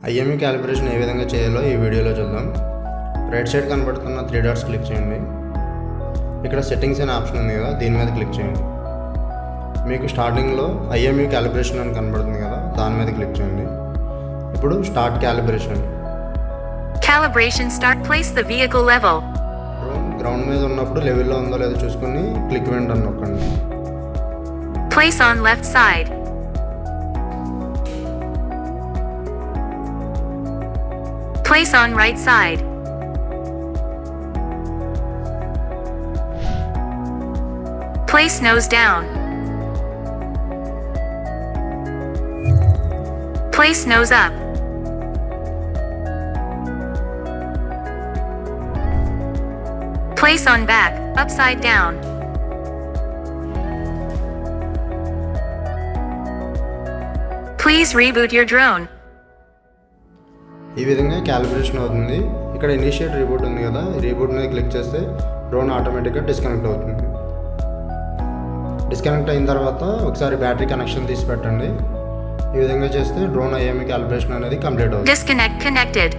IME calibration ఏ విధంగా చేయాలో ఈ వీడియోలో చూద్దాం. రైట్ సైడ్ కనబడుతున్న 3 డాట్స్ క్లిక్ చేయండి. ఇక్కడ సెట్టింగ్స్ అనే ఆప్షన్ ఉంది కదా, దీని మీద క్లిక్ చేయండి. మీకు స్టార్టింగ్లో ఐఎంఈ క్యాలిబ్రేషన్ అని కనబడుతుంది కదా, దాని మీద క్లిక్ చేయండి. ఇప్పుడు start calibration. Calibration start. Place the vehicle level. Drone ground మీద ఉన్నప్పుడు లెవెల్లో ఉందో లేదో చూసుకొని క్లిక్ వెంట్ అని నొక్కండి. Place on left side. Place on right side. Place nose down. Place nose up. Place on back, upside down. Please reboot your drone. ఈ విధంగా క్యాలిబ్రేషన్ అవుతుంది. ఇక్కడ ఇనిషియేట్ రీబూట్ ఉంది కదా, ఈ రీబూట్ మీద క్లిక్ చేస్తే డ్రోన్ ఆటోమేటిక్గా డిస్కనెక్ట్ అవుతుంది. డిస్కనెక్ట్ అయిన తర్వాత ఒకసారి బ్యాటరీ కనెక్షన్ తీసి పెట్టండి. ఈ విధంగా చేస్తే డ్రోన్ ఐఎంఈ క్యాలిబ్రేషన్ అనేది కంప్లీట్ అవుతుంది. Disconnect connected.